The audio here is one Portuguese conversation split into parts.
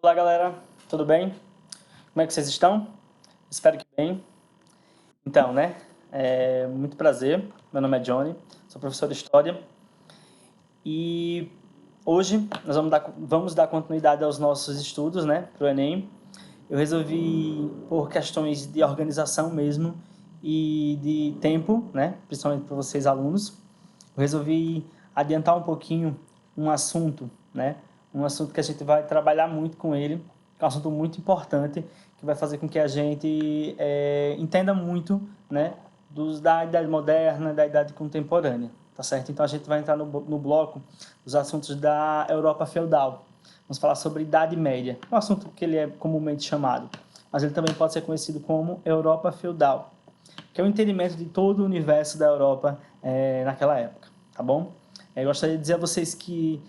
Olá galera, tudo bem? Como é que vocês estão? Espero que bem. Então, muito prazer, meu nome é Johnny, sou professor de História e hoje nós vamos dar continuidade aos nossos estudos, para o Enem. Eu resolvi, por questões de organização mesmo e de tempo, principalmente para vocês alunos, eu resolvi adiantar um pouquinho um assunto, um assunto que a gente vai trabalhar muito com ele, que é um assunto muito importante, que vai fazer com que a gente entenda muito, da idade moderna, da idade contemporânea, tá certo? Então a gente vai entrar no bloco dos assuntos da Europa feudal. Vamos falar sobre Idade Média, um assunto que ele é comumente chamado, mas ele também pode ser conhecido como Europa feudal, que é o entendimento de todo o universo da Europa naquela época, tá bom? Eu gostaria de dizer a vocês que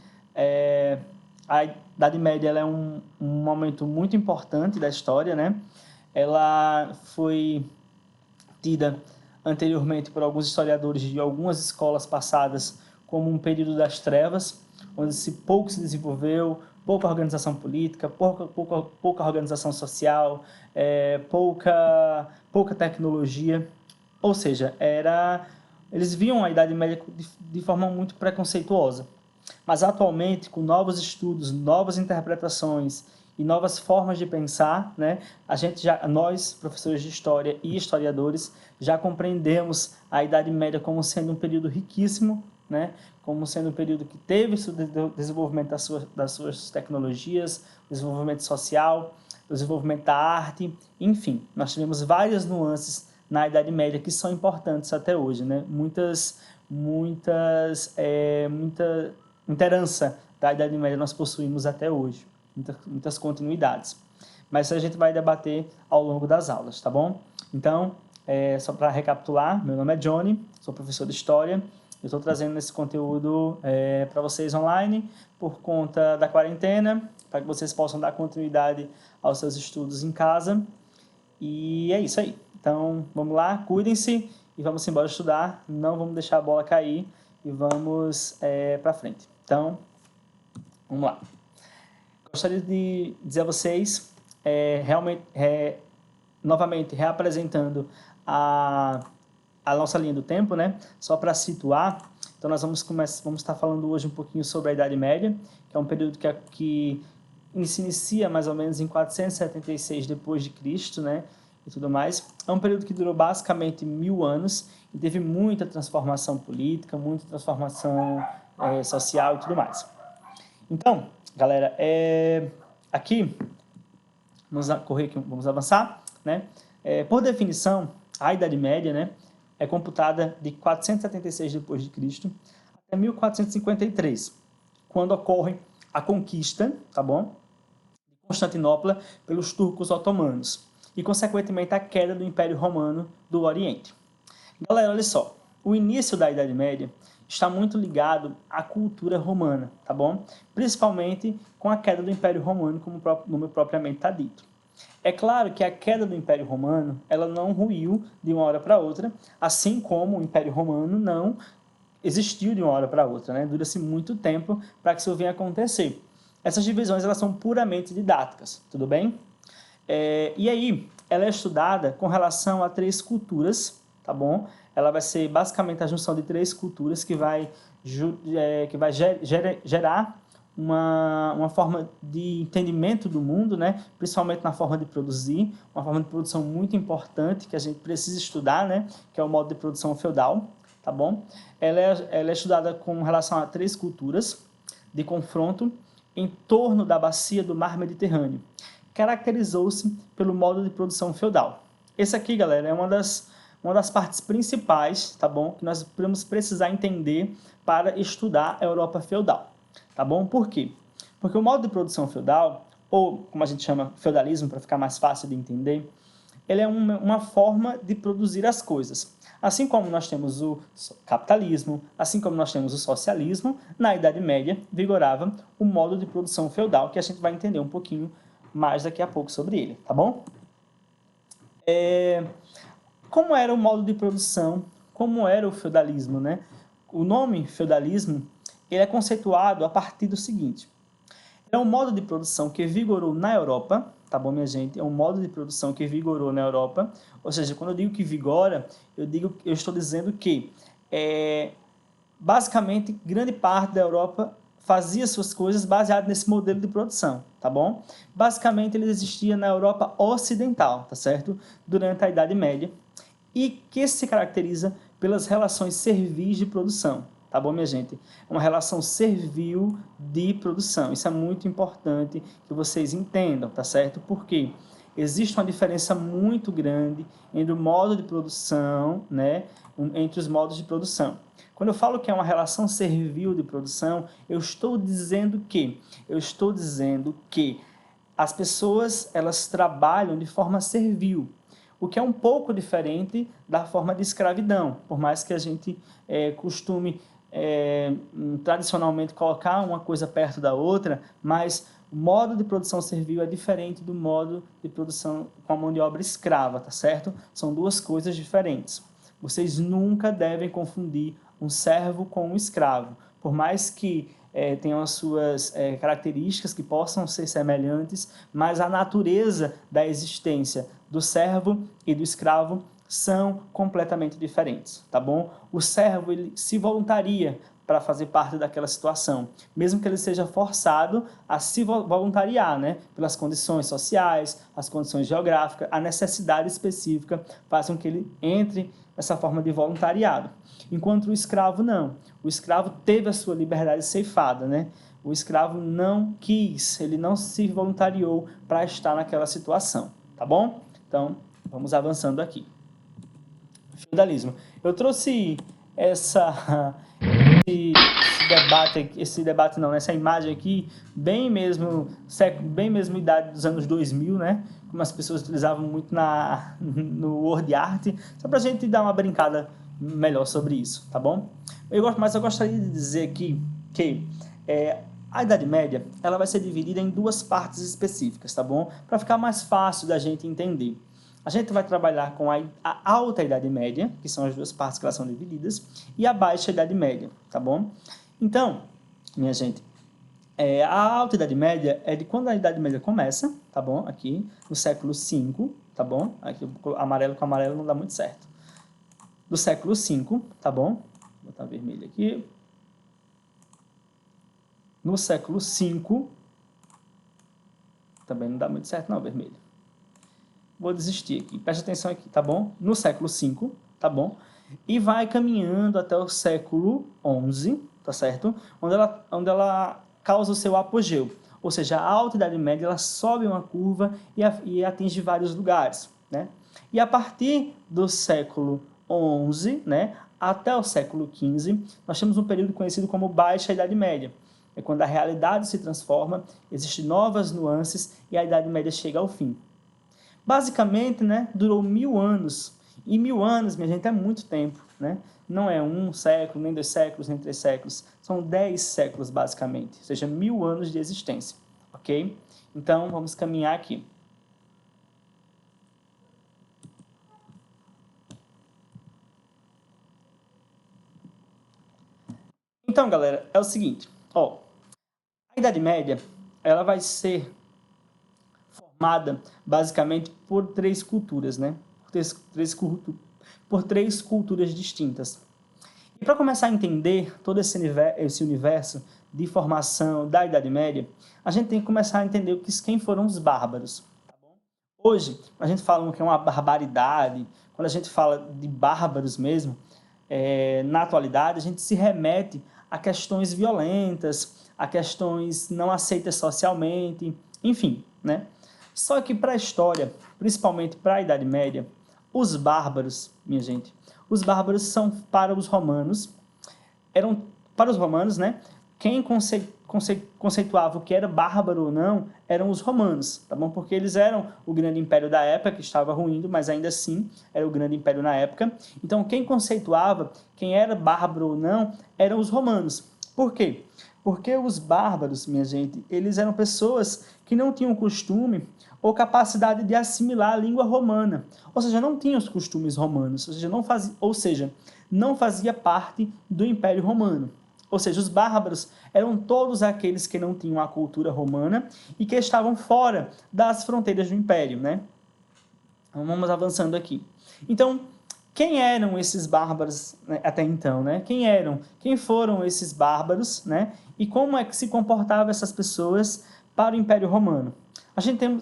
a Idade Média ela é um momento muito importante da história, Ela foi tida anteriormente por alguns historiadores de algumas escolas passadas como um período das trevas, onde pouco se desenvolveu, pouca organização política, pouca organização social, pouca tecnologia. Ou seja, eles viam a Idade Média de forma muito preconceituosa. Mas atualmente, com novos estudos, novas interpretações e novas formas de pensar, nós, professores de História e historiadores, já compreendemos a Idade Média como sendo um período riquíssimo, como sendo um período que teve o desenvolvimento das suas tecnologias, o desenvolvimento social, o desenvolvimento da arte, enfim, nós tivemos várias nuances na Idade Média que são importantes até hoje, muita herança da Idade Média nós possuímos até hoje, muitas continuidades. Mas isso a gente vai debater ao longo das aulas, tá bom? Então, só para recapitular, meu nome é Johnny, sou professor de História, eu estou trazendo esse conteúdo para vocês online por conta da quarentena, para que vocês possam dar continuidade aos seus estudos em casa. E é isso aí. Então, vamos lá, cuidem-se e vamos embora estudar. Não vamos deixar a bola cair e vamos para frente. Então, vamos lá. Gostaria de dizer a vocês, novamente, reapresentando a nossa linha do tempo, Só para situar, então nós vamos estar falando hoje um pouquinho sobre a Idade Média, que é um período que se inicia mais ou menos em 476 depois de Cristo, e tudo mais. É um período que durou basicamente 1000 anos e teve muita transformação política, muita transformação social e tudo mais. Então, galera, aqui, vamos avançar, por definição, a Idade Média, é computada de 476 depois de Cristo até 1453, quando ocorre a conquista, tá bom, de Constantinopla pelos turcos otomanos e, consequentemente, a queda do Império Romano do Oriente. Galera, olha só, o início da Idade Média está muito ligado à cultura romana, tá bom? Principalmente com a queda do Império Romano, como o próprio nome propriamente está dito. É claro que a queda do Império Romano, ela não ruiu de uma hora para outra, assim como o Império Romano não existiu de uma hora para outra, Dura-se muito tempo para que isso venha a acontecer. Essas divisões, elas são puramente didáticas, tudo bem? E aí, ela é estudada com relação a 3 culturas, tá bom? Ela vai ser basicamente a junção de 3 culturas que vai gerar uma forma de entendimento do mundo, principalmente na forma de produzir, uma forma de produção muito importante que a gente precisa estudar, que é o modo de produção feudal, tá bom? Ela é estudada com relação a 3 culturas de confronto em torno da bacia do mar Mediterrâneo. Caracterizou-se pelo modo de produção feudal. Esse aqui, galera, é uma das partes principais, tá bom? Que nós vamos precisar entender para estudar a Europa feudal. Tá bom? Por quê? Porque o modo de produção feudal, ou como a gente chama feudalismo, para ficar mais fácil de entender, ele é uma forma de produzir as coisas. Assim como nós temos o capitalismo, assim como nós temos o socialismo, na Idade Média vigorava o modo de produção feudal, que a gente vai entender um pouquinho mais daqui a pouco sobre ele, tá bom? Como era o modo de produção, como era o feudalismo, O nome feudalismo ele é conceituado a partir do seguinte: É um modo de produção que vigorou na Europa, tá bom, minha gente? É um modo de produção que vigorou na Europa. Ou seja, quando eu digo que vigora, eu estou dizendo que basicamente grande parte da Europa fazia suas coisas baseado nesse modelo de produção, tá bom? Basicamente ele existia na Europa ocidental, tá certo? Durante a Idade Média, e que se caracteriza pelas relações servis de produção, tá bom, minha gente? É uma relação servil de produção. Isso é muito importante que vocês entendam, tá certo? Porque existe uma diferença muito grande entre o modo de produção, né, entre os modos de produção. Quando eu falo que é uma relação servil de produção, eu estou dizendo que as pessoas elas trabalham de forma servil, o que é um pouco diferente da forma de escravidão, por mais que a gente costume tradicionalmente colocar uma coisa perto da outra, mas o modo de produção servil é diferente do modo de produção com a mão de obra escrava, tá certo? São duas coisas diferentes. Vocês nunca devem confundir um servo com um escravo, por mais que tenham as suas características que possam ser semelhantes, mas a natureza da existência do servo e do escravo são completamente diferentes, tá bom? O servo ele se voluntaria para fazer parte daquela situação, mesmo que ele seja forçado a se voluntariar, né? Pelas condições sociais, as condições geográficas, a necessidade específica faz com que ele entre nessa forma de voluntariado. Enquanto o escravo não. O escravo teve a sua liberdade ceifada, né? O escravo não quis, ele não se voluntariou para estar naquela situação, tá bom? Então, vamos avançando aqui. Feudalismo. Eu trouxe esse debate não, essa imagem aqui, bem mesmo idade dos anos 2000, né? Como as pessoas utilizavam muito no Word Art, só para a gente dar uma brincada melhor sobre isso, tá bom? Mas eu gostaria de dizer aqui que a Idade Média ela vai ser dividida em duas partes específicas, tá bom? Para ficar mais fácil da gente entender. A gente vai trabalhar com a Alta Idade Média, que são as duas partes que elas são divididas, e a Baixa Idade Média, tá bom? Então, minha gente, a Alta Idade Média é de quando a Idade Média começa, tá bom? Aqui, no século V, tá bom? Aqui, amarelo com amarelo não dá muito certo. Do século V, tá bom? Vou botar vermelho aqui. No século V, também não dá muito certo não, vermelho. Vou desistir aqui, preste atenção aqui, tá bom? No século V, tá bom? E vai caminhando até o século XI, tá certo? Onde ela causa o seu apogeu. Ou seja, a Alta Idade Média ela sobe uma curva e atinge vários lugares, né? E a partir do século XI, né, até o século XV, nós temos um período conhecido como Baixa Idade Média. É quando a realidade se transforma, existem novas nuances e a Idade Média chega ao fim. Basicamente, né, durou 1000 anos. E 1000 anos, minha gente, é muito tempo, né? Não é 1 século, nem 2 séculos, nem 3 séculos. São 10 séculos, basicamente. Ou seja, 1000 anos de existência, ok? Então, vamos caminhar aqui. Então, galera, é o seguinte. Ó, a Idade Média, ela vai ser formada, basicamente, por 3 culturas, né? Por três culturas distintas. E para começar a entender todo esse universo de formação da Idade Média, a gente tem que começar a entender quem foram os bárbaros. Tá bom? Hoje, a gente fala que é uma barbaridade, quando a gente fala de bárbaros mesmo, na atualidade, a gente se remete a questões violentas, a questões não aceitas socialmente, enfim, né? Só que para a história, principalmente para a Idade Média, os bárbaros, minha gente, os bárbaros são para os romanos, para os romanos, né? Quem conceituava o que era bárbaro ou não eram os romanos, tá bom? Porque eles eram o grande império da época, que estava ruindo, mas ainda assim era o grande império na época. Então, quem conceituava quem era bárbaro ou não eram os romanos. Por quê? Porque os bárbaros, minha gente, eles eram pessoas que não tinham costume ou capacidade de assimilar a língua romana. Ou seja, não tinham os costumes romanos, ou seja, não fazia parte do Império Romano. Ou seja, os bárbaros eram todos aqueles que não tinham a cultura romana e que estavam fora das fronteiras do Império, né? Então, vamos avançando aqui. Então, quem eram esses bárbaros, né, até então, né? Quem foram esses bárbaros, né? E como é que se comportavam essas pessoas para o Império Romano?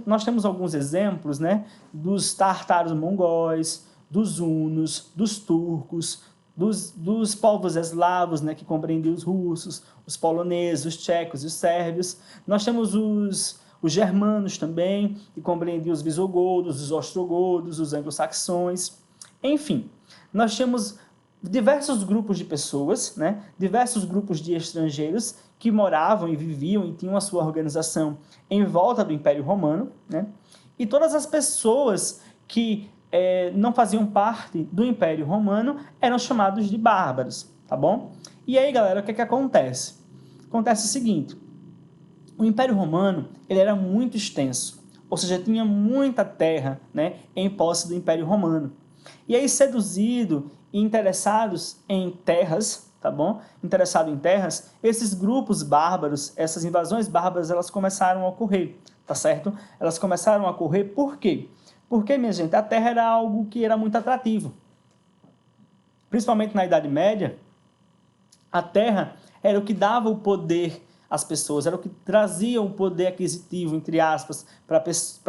Nós temos alguns exemplos, né? Dos tártaros mongóis, dos hunos, dos turcos, dos povos eslavos, né? Que compreendiam os russos, os poloneses, os tchecos e os sérvios. Nós temos os germanos também, que compreendiam os visigodos, os ostrogodos, os anglo-saxões. Enfim, nós temos diversos grupos de pessoas, né? Diversos grupos de estrangeiros que moravam e viviam e tinham a sua organização em volta do Império Romano, né? E todas as pessoas que não faziam parte do Império Romano eram chamados de bárbaros, tá bom? E aí, galera, o que acontece? Acontece o seguinte: o Império Romano ele era muito extenso, ou seja, tinha muita terra, né, em posse do Império Romano. E aí, seduzido e interessados em terras, tá bom? Interessado em terras, esses grupos bárbaros, essas invasões bárbaras, elas começaram a ocorrer, tá certo? Elas começaram a ocorrer por quê? Porque, minha gente, a terra era algo que era muito atrativo. Principalmente na Idade Média, a terra era o que dava o poder às pessoas, era o que trazia o poder aquisitivo, entre aspas, para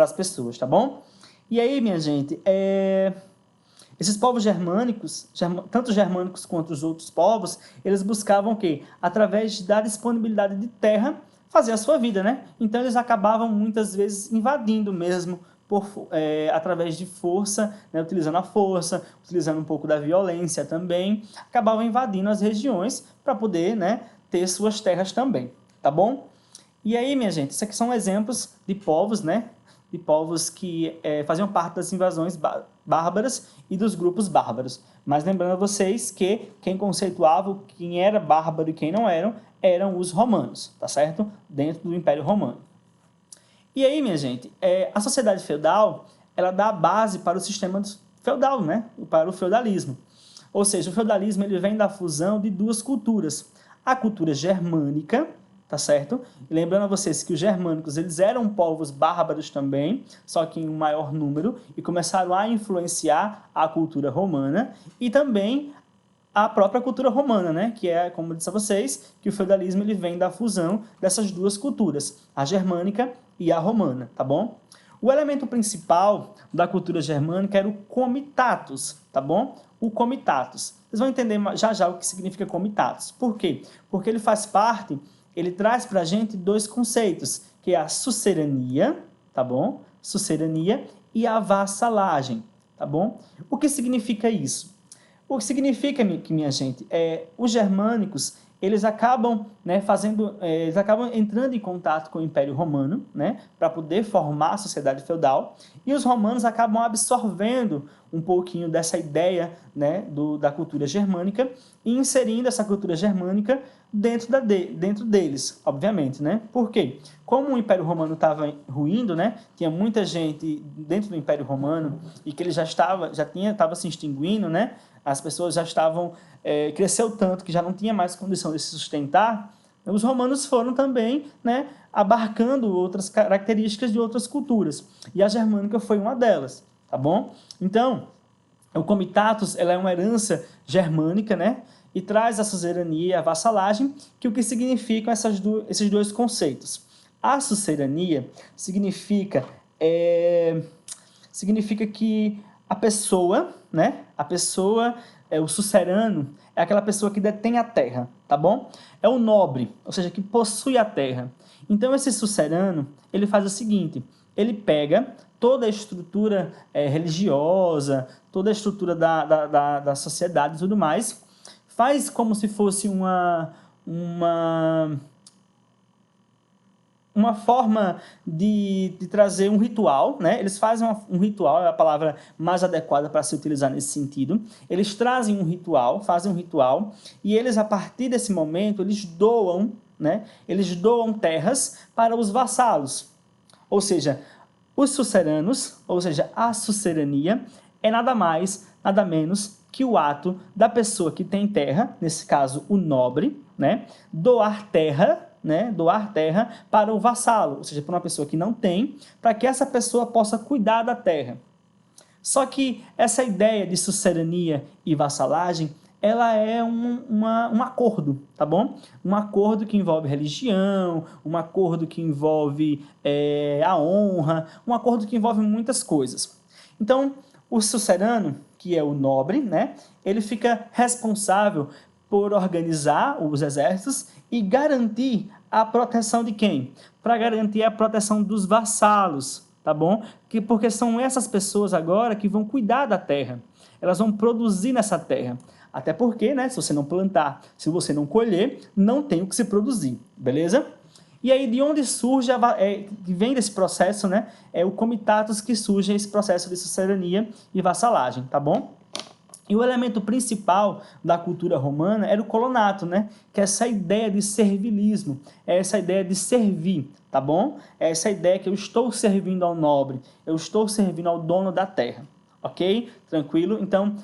as pessoas, tá bom? E aí, minha gente, esses povos germânicos, tanto os germânicos quanto os outros povos, eles buscavam o quê? Através da disponibilidade de terra, fazer a sua vida, né? Então eles acabavam muitas vezes invadindo mesmo, através de força, né? Utilizando a força, utilizando um pouco da violência também, acabavam invadindo as regiões para poder, né, ter suas terras também, tá bom? E aí, minha gente, isso aqui são exemplos de povos, né? De povos que faziam parte das invasões bárbaras e dos grupos bárbaros. Mas lembrando a vocês que quem conceituava quem era bárbaro e quem não eram os romanos, tá certo? Dentro do Império Romano. E aí, minha gente, a sociedade feudal, ela dá a base para o sistema feudal, né? Para o feudalismo. Ou seja, o feudalismo ele vem da fusão de duas culturas. A cultura germânica, tá certo? E lembrando a vocês que os germânicos, eles eram povos bárbaros também, só que em um maior número, e começaram a influenciar a cultura romana, e também a própria cultura romana, né? Que é, como eu disse a vocês, que o feudalismo ele vem da fusão dessas duas culturas, a germânica e a romana, tá bom? O elemento principal da cultura germânica era o comitatus, tá bom? O comitatus. Vocês vão entender já já o que significa comitatus. Por quê? Porque ele faz parte, ele traz para a gente dois conceitos, que é a sucerania, tá bom? Sucerania e a vassalagem, tá bom? O que significa isso? O que significa que, minha gente, os germânicos, eles acabam, né, eles acabam entrando em contato com o Império Romano, né, para poder formar a sociedade feudal, e os romanos acabam absorvendo um pouquinho dessa ideia, né, da cultura germânica e inserindo essa cultura germânica dentro deles, obviamente, né? Por quê? Como o Império Romano estava ruindo, né, tinha muita gente dentro do Império Romano e que ele estava se extinguindo, né? As pessoas já estavam, cresceu tanto que já não tinha mais condição de se sustentar, os romanos foram também, né, abarcando outras características de outras culturas, e a germânica foi uma delas, tá bom? Então, o comitatus, ela é uma herança germânica, né, e traz a suzerania e a vassalagem, que o que significam esses dois conceitos. A suzerania significa que a pessoa, né? O sucerano, é aquela pessoa que detém a terra, tá bom? É o nobre, ou seja, que possui a terra. Então, esse sucerano, ele faz o seguinte, ele pega toda a estrutura religiosa, toda a estrutura da sociedade e tudo mais, faz como se fosse uma forma de trazer um ritual, né? Eles fazem um ritual, é a palavra mais adequada para se utilizar nesse sentido. Eles trazem um ritual, fazem um ritual, e eles, a partir desse momento, eles doam, né? Eles doam terras para os vassalos. Ou seja, os suceranos, ou seja, a sucerania, é nada mais, nada menos que o ato da pessoa que tem terra, nesse caso o nobre, né, doar terra, né, doar terra para o vassalo, ou seja, para uma pessoa que não tem, para que essa pessoa possa cuidar da terra. Só que essa ideia de sucerania e vassalagem, ela é um acordo, tá bom? Um acordo que envolve religião, um acordo que envolve a honra, um acordo que envolve muitas coisas. Então, o sucerano, que é o nobre, né, ele fica responsável por organizar os exércitos e garantir a proteção de quem? Para garantir a proteção dos vassalos, tá bom? Porque são essas pessoas agora que vão cuidar da terra. Elas vão produzir nessa terra. Até porque, né, se você não plantar, se você não colher, não tem o que se produzir, beleza? E aí, de onde surge, vem desse processo, né, é o comitatus que surge esse processo de sucerania e vassalagem, tá bom? E o elemento principal da cultura romana era o colonato, né? Que é essa ideia de servilismo, é essa ideia de servir, tá bom? É essa ideia que eu estou servindo ao nobre, eu estou servindo ao dono da terra, ok? Tranquilo? Então,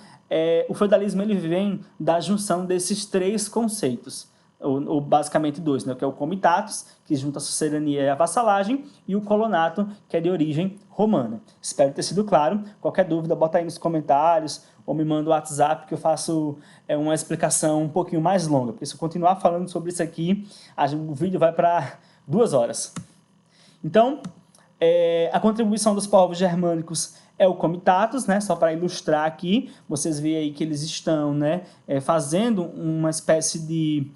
o feudalismo ele vem da junção desses três conceitos, ou basicamente dois, né? Que é o comitatus, que junta a sucerania e a vassalagem, e o colonato, que é de origem romana. Espero ter sido claro. Qualquer dúvida, bota aí nos comentários, ou me manda o WhatsApp, que eu faço uma explicação um pouquinho mais longa, porque se eu continuar falando sobre isso aqui, o vídeo vai para 2 horas. Então, a contribuição dos povos germânicos é o comitatus, né? Só para ilustrar aqui, vocês veem aí que eles estão, né, fazendo uma espécie de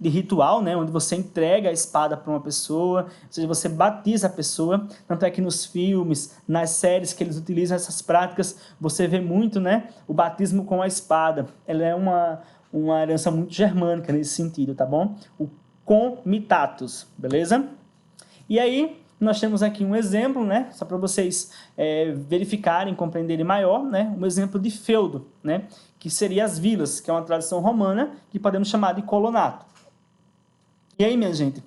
ritual, né, onde você entrega a espada para uma pessoa, ou seja, você batiza a pessoa. Tanto é que nos filmes, nas séries que eles utilizam essas práticas, você vê muito, né, o batismo com a espada. Ela é uma herança muito germânica nesse sentido, tá bom? O comitatus, beleza? E aí, nós temos aqui um exemplo, né, só para vocês verificarem, compreenderem melhor, né, um exemplo de feudo, né, que seria as vilas, que é uma tradição romana que podemos chamar de colonato. E aí, minha gente,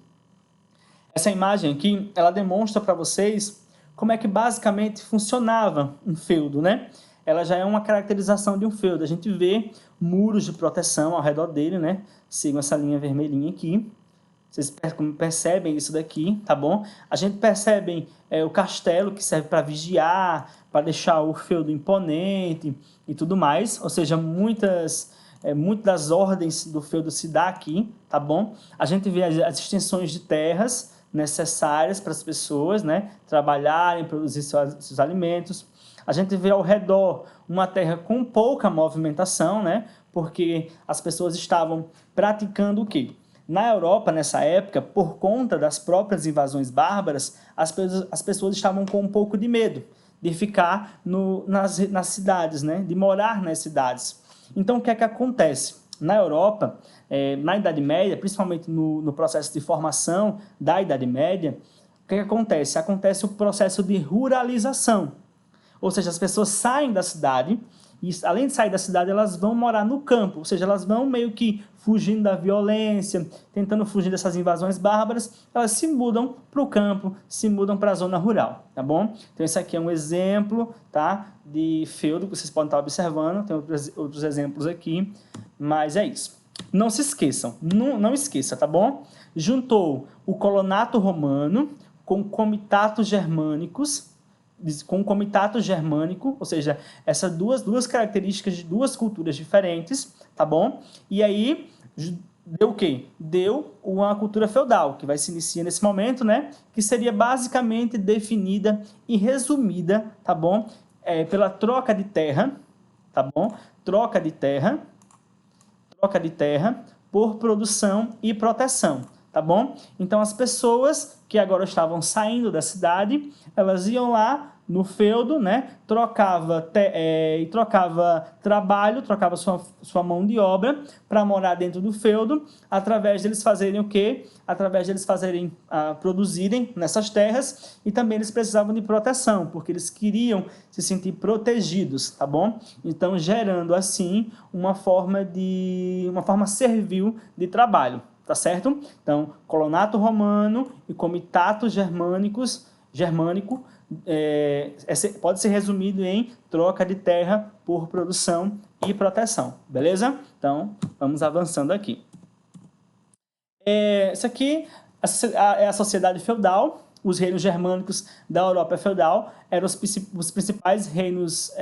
essa imagem aqui, ela demonstra para vocês como é que basicamente funcionava um feudo, né? Ela já é uma caracterização de um feudo. A gente vê muros de proteção ao redor dele, né? Sigam essa linha vermelhinha aqui. Vocês percebem isso daqui, tá bom? A gente percebe o castelo, que serve para vigiar, para deixar o feudo imponente e tudo mais. Ou seja, muitas das ordens do feudo se dá aqui, tá bom? A gente vê as extensões de terras necessárias para as pessoas, né, trabalharem, produzir seus alimentos. A gente vê ao redor uma terra com pouca movimentação, né, porque as pessoas estavam praticando o quê? Na Europa, nessa época, por conta das próprias invasões bárbaras, as pessoas estavam com um pouco de medo de ficar nas cidades, né? De morar nas cidades. Então, o que é que acontece? Na Europa, na Idade Média, principalmente no processo de formação da Idade Média, o que é que acontece? Acontece o processo de ruralização. Ou seja, as pessoas saem da cidade e, além de sair da cidade, elas vão morar no campo. Ou seja, elas vão meio que fugindo da violência, tentando fugir dessas invasões bárbaras, elas se mudam para o campo, se mudam para a zona rural, tá bom? Então, esse aqui é um exemplo, tá, de feudo que vocês podem estar observando, tem outros exemplos aqui, mas é isso. Não se esqueçam, não esqueça, tá bom? Juntou o colonato romano com comitatos germânicos, com o comitato germânico, ou seja, essas duas características de duas culturas diferentes, tá bom? E aí, deu o quê? Deu uma cultura feudal, que vai se iniciar nesse momento, né? Que seria basicamente definida e resumida, tá bom? Pela troca de terra, tá bom? Troca de terra por produção e proteção, tá bom? Então, as pessoas que agora estavam saindo da cidade, elas iam lá no feudo, né? Trocava trabalho, trocava sua mão de obra para morar dentro do feudo, através deles fazerem o quê? Através deles produzirem nessas terras, e também eles precisavam de proteção, porque eles queriam se sentir protegidos, tá bom? Então, gerando assim uma forma servil de trabalho, tá certo? Então, colonato romano e comitatos germânicos germânico pode ser resumido em troca de terra por produção e proteção, beleza? Então, vamos avançando aqui. Isso aqui é a sociedade feudal. Os reinos germânicos da Europa feudal eram os principais reinos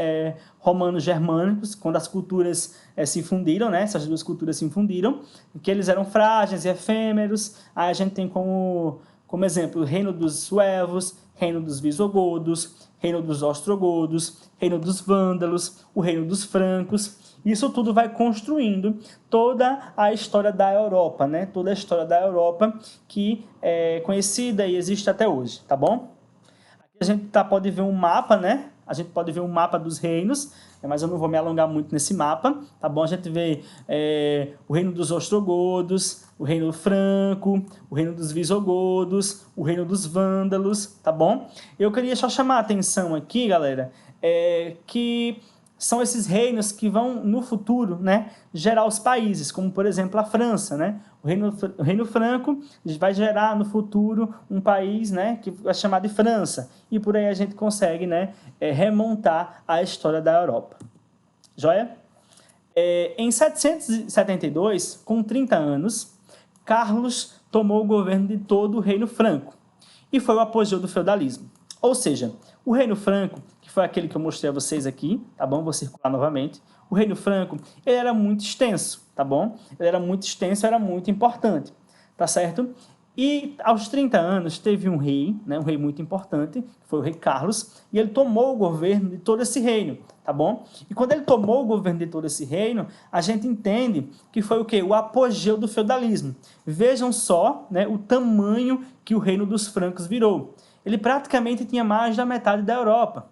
romanos germânicos, quando as culturas se fundiram, né? Essas duas culturas se fundiram, que eles eram frágeis e efêmeros. Aí a gente tem como exemplo o reino dos suevos, reino dos visigodos, reino dos ostrogodos, reino dos vândalos, o reino dos francos. Isso tudo vai construindo toda a história da Europa, né? Toda a história da Europa que é conhecida e existe até hoje, tá bom? Aqui a gente pode ver um mapa, né? A gente pode ver um mapa dos reinos, mas eu não vou me alongar muito nesse mapa, tá bom? A gente vê o reino dos ostrogodos, o reino franco, o reino dos visigodos, o reino dos vândalos, tá bom? Eu queria só chamar a atenção aqui, galera, que são esses reinos que vão, no futuro, né, gerar os países, como, por exemplo, a França, né? O reino franco vai gerar, no futuro, um país, né, que é chamado de França. E por aí a gente consegue, né, remontar a história da Europa. Joia? Em 772, com 30 anos, Carlos tomou o governo de todo o reino franco. E foi o apogeu do feudalismo. Ou seja, o reino franco, que foi aquele que eu mostrei a vocês aqui, tá bom? Vou circular novamente. O reino franco, ele era muito extenso, tá bom? Ele era muito extenso, era muito importante, tá certo? E aos 30 anos teve um rei, né, um rei muito importante, que foi o rei Carlos, e ele tomou o governo de todo esse reino, tá bom? E quando ele tomou o governo de todo esse reino, a gente entende que foi o quê? O apogeu do feudalismo. Vejam só, né, o tamanho que o reino dos francos virou. Ele praticamente tinha mais da metade da Europa.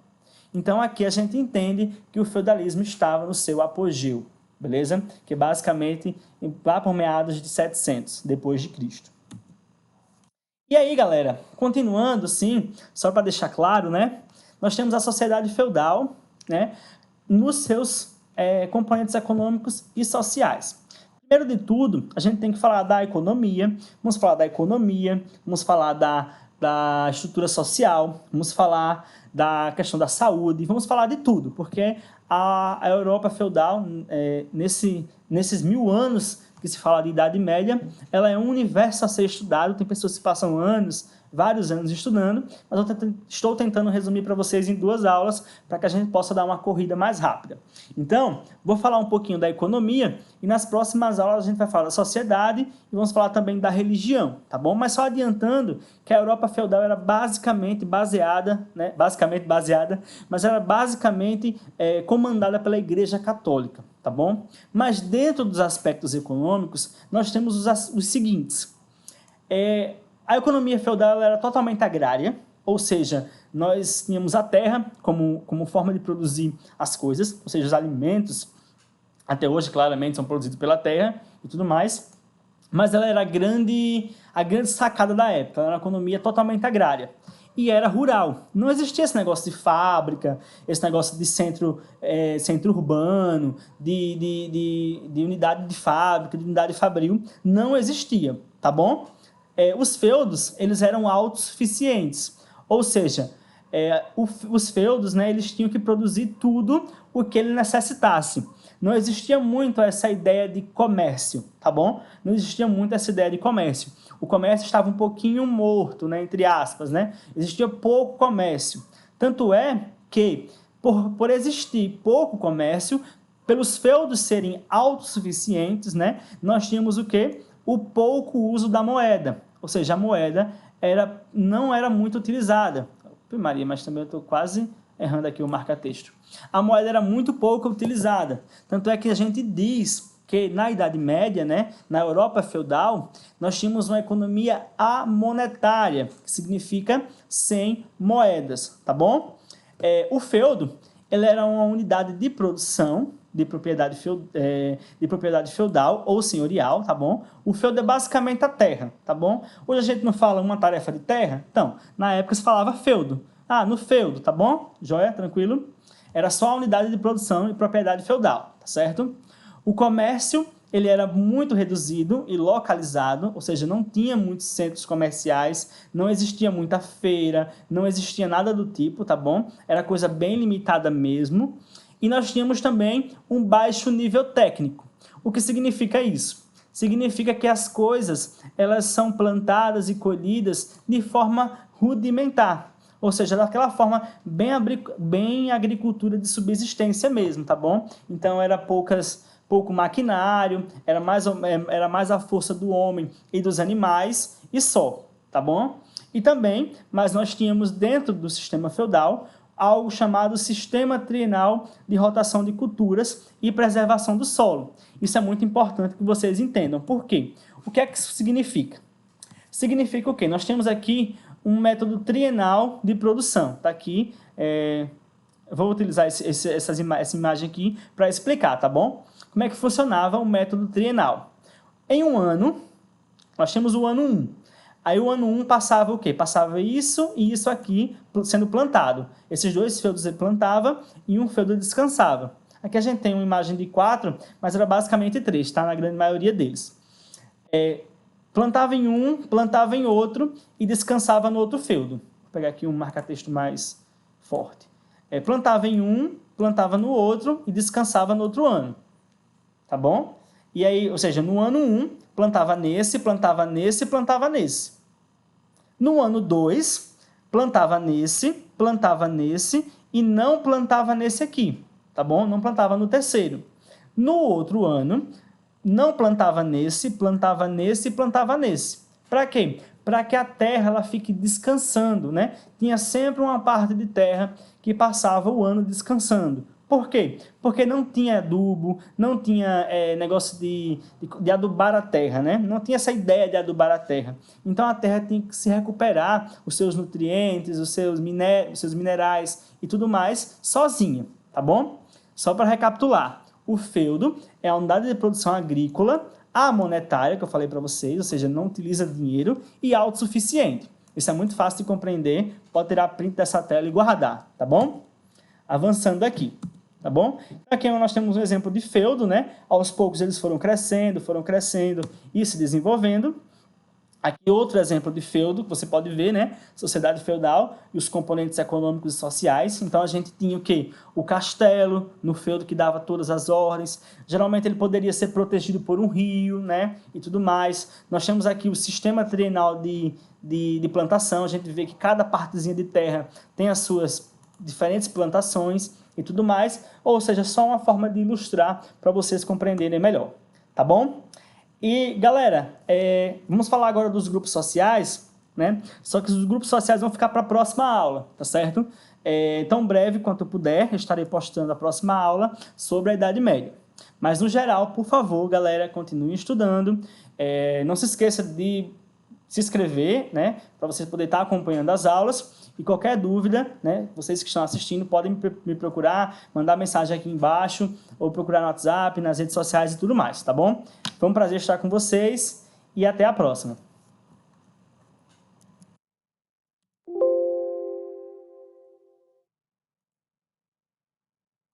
Então aqui a gente entende que o feudalismo estava no seu apogeu, beleza? Que basicamente lá por meados de 700 depois de Cristo. E aí, galera, continuando assim, só para deixar claro, né? Nós temos a sociedade feudal, né? Nos seus componentes econômicos e sociais. Primeiro de tudo, a gente tem que falar da economia, vamos falar da estrutura social, vamos falar da questão da saúde, vamos falar de tudo, porque a Europa feudal, nesses 1000 anos que se fala de Idade Média, ela é um universo a ser estudado, tem pessoas que passam vários anos estudando, mas eu estou tentando resumir para vocês em 2 aulas, para que a gente possa dar uma corrida mais rápida. Então, vou falar um pouquinho da economia, e nas próximas aulas a gente vai falar da sociedade, e vamos falar também da religião, tá bom? Mas só adiantando que a Europa feudal era basicamente baseada, mas era basicamente comandada pela Igreja Católica, tá bom? Mas dentro dos aspectos econômicos, nós temos os seguintes. A economia feudal era totalmente agrária, ou seja, nós tínhamos a terra como forma de produzir as coisas, ou seja, os alimentos, até hoje claramente são produzidos pela terra e tudo mais, mas ela era a grande sacada da época, ela era uma economia totalmente agrária. E era rural, não existia esse negócio de fábrica, esse negócio de centro urbano, de unidade de fábrica, de unidade fabril, não existia, tá bom? Os feudos, eles eram autossuficientes, ou seja, os feudos, né, eles tinham que produzir tudo o que ele necessitasse. Não existia muito essa ideia de comércio, tá bom? Não existia muito essa ideia de comércio. O comércio estava um pouquinho morto, né, entre aspas, né? Existia pouco comércio. Tanto é que, por existir pouco comércio, pelos feudos serem autossuficientes, né, nós tínhamos o quê? O pouco uso da moeda, ou seja, a moeda não era muito utilizada. Maria, mas também eu estou quase errando aqui o marca-texto. A moeda era muito pouco utilizada, tanto é que a gente diz que na Idade Média, né, na Europa feudal, nós tínhamos uma economia amonetária, que significa sem moedas, tá bom? O feudo, ele era uma unidade de produção, de propriedade feudal ou senhorial, tá bom? O feudo é basicamente a terra, tá bom? Hoje a gente não fala uma tarefa de terra, então, na época se falava feudo. Ah, no feudo, tá bom? Joia, tranquilo? Era só a unidade de produção e propriedade feudal, tá certo? O comércio ele era muito reduzido e localizado, ou seja, não tinha muitos centros comerciais, não existia muita feira, não existia nada do tipo, tá bom? Era coisa bem limitada mesmo. E nós tínhamos também um baixo nível técnico. O que significa isso? Significa que as coisas elas são plantadas e colhidas de forma rudimentar. Ou seja, daquela forma bem agricultura de subsistência mesmo, tá bom? Então era pouco maquinário, era mais a força do homem e dos animais e só, tá bom? E também, mas nós tínhamos dentro do sistema feudal algo chamado sistema trienal de rotação de culturas e preservação do solo. Isso é muito importante que vocês entendam. Por quê? O que é que isso significa? Significa o quê? Nós temos aqui um método trienal de produção. Está aqui, vou utilizar essa imagem aqui para explicar, tá bom? Como é que funcionava o método trienal? Em um ano, nós temos o ano 1. Aí o ano 1 passava o quê? Passava isso e isso aqui sendo plantado. Esses dois feudos ele plantava e um feudo descansava. Aqui a gente tem uma imagem de 4, mas era basicamente 3, tá? Na grande maioria deles. Plantava em um, plantava em outro e descansava no outro feudo. Vou pegar aqui um marca-texto mais forte. Plantava em um, plantava no outro e descansava no outro ano. Tá bom? E aí, ou seja, no ano 1, plantava nesse, plantava nesse, plantava nesse. No ano 2, plantava nesse e não plantava nesse aqui. Tá bom? Não plantava no terceiro. No outro ano, não plantava nesse, plantava nesse e plantava nesse. Para quê? Para que a terra ela fique descansando, né? Tinha sempre uma parte de terra que passava o ano descansando. Por quê? Porque não tinha adubo, não tinha negócio de adubar a terra, né? Não tinha essa ideia de adubar a terra. Então a terra tinha que se recuperar os seus nutrientes, os seus minerais e tudo mais sozinha, tá bom? Só para recapitular, o feudo é a unidade de produção agrícola amonetária, que eu falei para vocês, ou seja, não utiliza dinheiro, e autossuficiente. Isso é muito fácil de compreender, pode tirar print dessa tela e guardar, tá bom? Avançando aqui, tá bom? Aqui nós temos um exemplo de feudo, né? Aos poucos eles foram crescendo e se desenvolvendo. Aqui outro exemplo de feudo, que você pode ver, né? Sociedade feudal e os componentes econômicos e sociais. Então, a gente tinha o quê? O castelo no feudo que dava todas as ordens. Geralmente, ele poderia ser protegido por um rio, né? E tudo mais. Nós temos aqui o sistema trienal de plantação. A gente vê que cada partezinha de terra tem as suas diferentes plantações e tudo mais. Ou seja, só uma forma de ilustrar para vocês compreenderem melhor. Tá bom? E, galera, vamos falar agora dos grupos sociais, né? Só que os grupos sociais vão ficar para a próxima aula, tá certo? Tão breve quanto eu puder, eu estarei postando a próxima aula sobre a Idade Média. Mas, no geral, por favor, galera, continuem estudando. Não se esqueça de se inscrever, né? Para vocês poderem estar acompanhando as aulas. E qualquer dúvida, né, vocês que estão assistindo podem me procurar, mandar mensagem aqui embaixo, ou procurar no WhatsApp, nas redes sociais e tudo mais, tá bom? Foi um prazer estar com vocês e até a próxima.